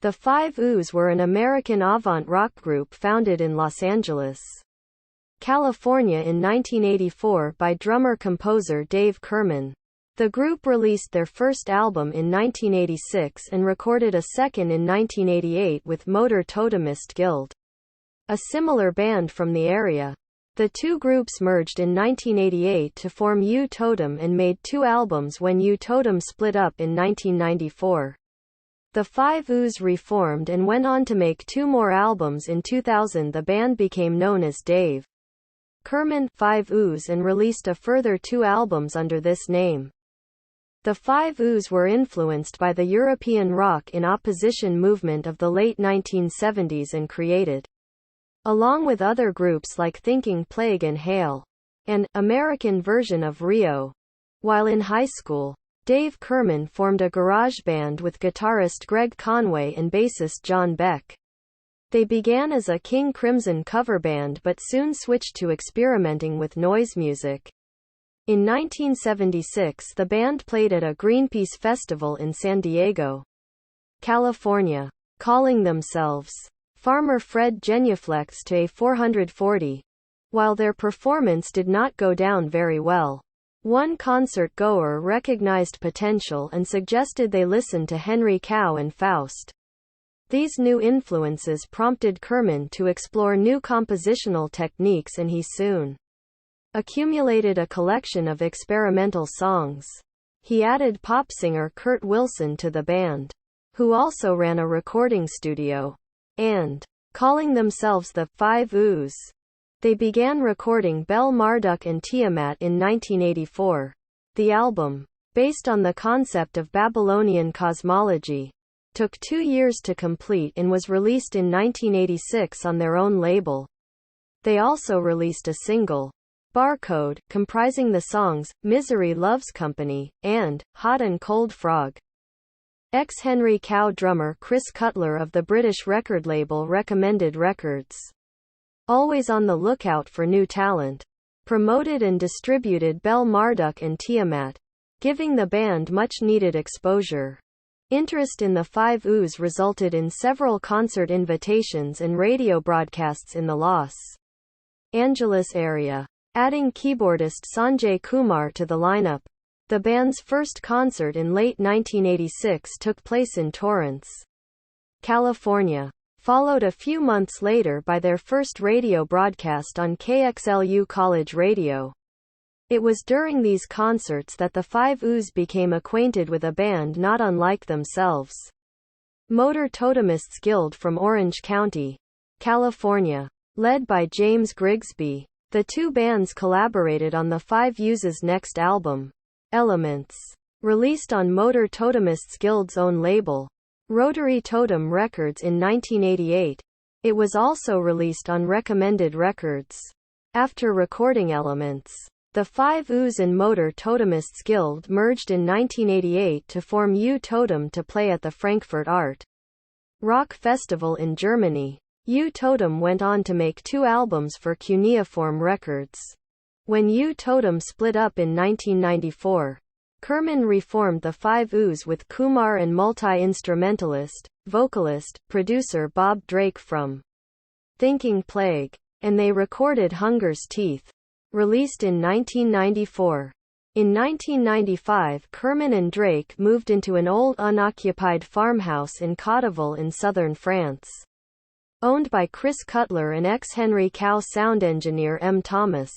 The 5uu's were an American avant-rock group founded in Los Angeles, California in 1984 by drummer-composer Dave Kerman. The group released their first album in 1986 and recorded a second in 1988 with Motor Totemist Guild, a similar band from the area. The two groups merged in 1988 to form U-Totem and made 2 albums when U-Totem split up in 1994. The 5uu's reformed and went on to make 2 more albums. In 2000 the band became known as Dave Kerman 5uu's and released a further 2 albums under this name. The 5uu's were influenced by the European rock in opposition movement of the late 1970s and created, along with other groups like Thinking Plague and Hail, an American version of Rio. While in high school, Dave Kerman formed a garage band with guitarist Greg Conway and bassist John Beck. They began as a King Crimson cover band but soon switched to experimenting with noise music. In 1976 the band played at a Greenpeace festival in San Diego, California, calling themselves Farmer Fred Genuflex to a 440. While their performance did not go down very well, one concert-goer recognized potential and suggested they listen to Henry Cow and Faust. These new influences prompted Kerman to explore new compositional techniques and he soon accumulated a collection of experimental songs. He added pop singer Kurt Wilson to the band, who also ran a recording studio, and, calling themselves the 5uu's, they began recording Bel Marduk and Tiamat in 1984. The album, based on the concept of Babylonian cosmology, took 2 years to complete and was released in 1986 on their own label. They also released a single, Barcode, comprising the songs Misery Loves Company and Hot and Cold Frog. Ex-Henry Cow drummer Chris Cutler of the British record label Recommended Records, always on the lookout for new talent, promoted and distributed Bel Marduk and Tiamat, giving the band much-needed exposure. Interest in the 5uu's resulted in several concert invitations and radio broadcasts in the Los Angeles area, adding keyboardist Sanjay Kumar to the lineup. The band's first concert in late 1986 took place in Torrance, California, followed a few months later by their first radio broadcast on KXLU College Radio. It was during these concerts that the 5uu's became acquainted with a band not unlike themselves, Motor Totemists Guild from Orange County, California. Led by James Grigsby, the two bands collaborated on the 5uu's next album, Elements, released on Motor Totemists Guild's own label, Rotary Totem Records in 1988. It was also released on Recommended Records. After recording Elements, the 5uu's and Motor Totemists Guild merged in 1988 to form U-Totem to play at the Frankfurt Art Rock Festival in Germany. U-Totem went on to make 2 albums for Cuneiform Records. When U-Totem split up in 1994, Kerman reformed the 5uu's with Kumar and multi-instrumentalist, vocalist, producer Bob Drake from Thinking Plague, and they recorded Hunger's Teeth, released in 1994. In 1995, Kerman and Drake moved into an old unoccupied farmhouse in Cotteville in southern France, owned by Chris Cutler and ex-Henry Cow sound engineer M. Thomas.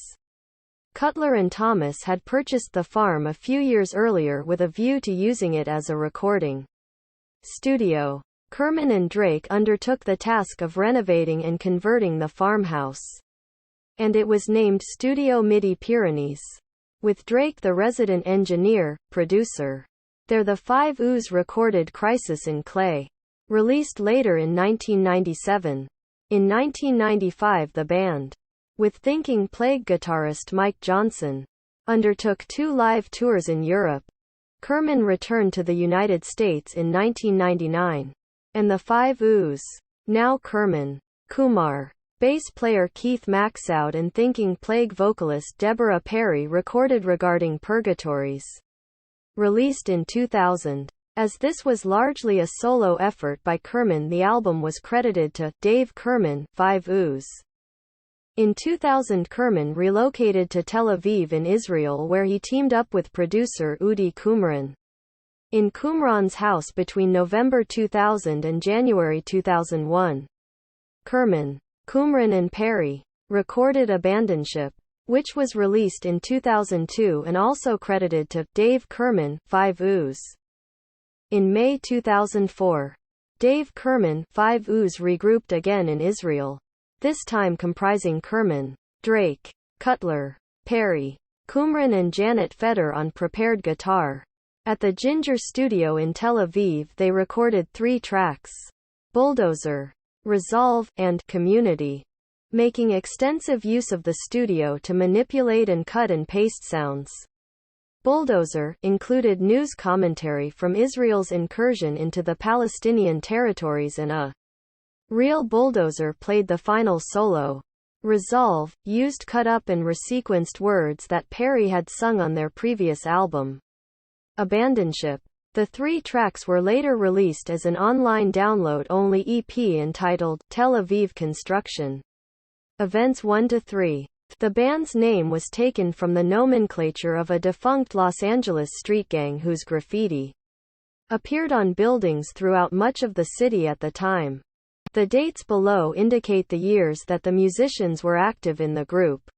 Cutler and Thomas had purchased the farm a few years earlier with a view to using it as a recording studio. Kerman and Drake undertook the task of renovating and converting the farmhouse, and it was named Studio Midi Pyrenees, with Drake the resident engineer, producer. There the 5uu's recorded Crisis in Clay, released later in 1997. In 1995 the band, with Thinking Plague guitarist Mike Johnson, undertook 2 live tours in Europe. Kerman returned to the United States in 1999. And the 5uu's, now Kerman, Kumar, bass player Keith Maxoud and Thinking Plague vocalist Deborah Perry recorded Regarding Purgatories, released in 2000. As this was largely a solo effort by Kerman, the album was credited to Dave Kerman, 5uu's. In 2000, Kerman relocated to Tel Aviv in Israel, where he teamed up with producer Udi Qumran. In Qumran's house between November 2000 and January 2001. Kerman, Qumran and Perry recorded Abandonship, which was released in 2002 and also credited to Dave Kerman, 5uu's. In May 2004, Dave Kerman, 5uu's regrouped again in Israel, this time comprising Kerman, Drake, Cutler, Perry, Qumran and Janet Feder on prepared guitar. At the Ginger Studio in Tel Aviv they recorded 3 tracks, Bulldozer, Resolve, and Community, making extensive use of the studio to manipulate and cut and paste sounds. Bulldozer included news commentary from Israel's incursion into the Palestinian territories, and a real bulldozer played the final solo. Resolve used cut-up and resequenced words that Perry had sung on their previous album, Abandonship. The 3 tracks were later released as an online download-only EP entitled Tel Aviv Construction Events 1-3. The band's name was taken from the nomenclature of a defunct Los Angeles street gang whose graffiti appeared on buildings throughout much of the city at the time. The dates below indicate the years that the musicians were active in the group.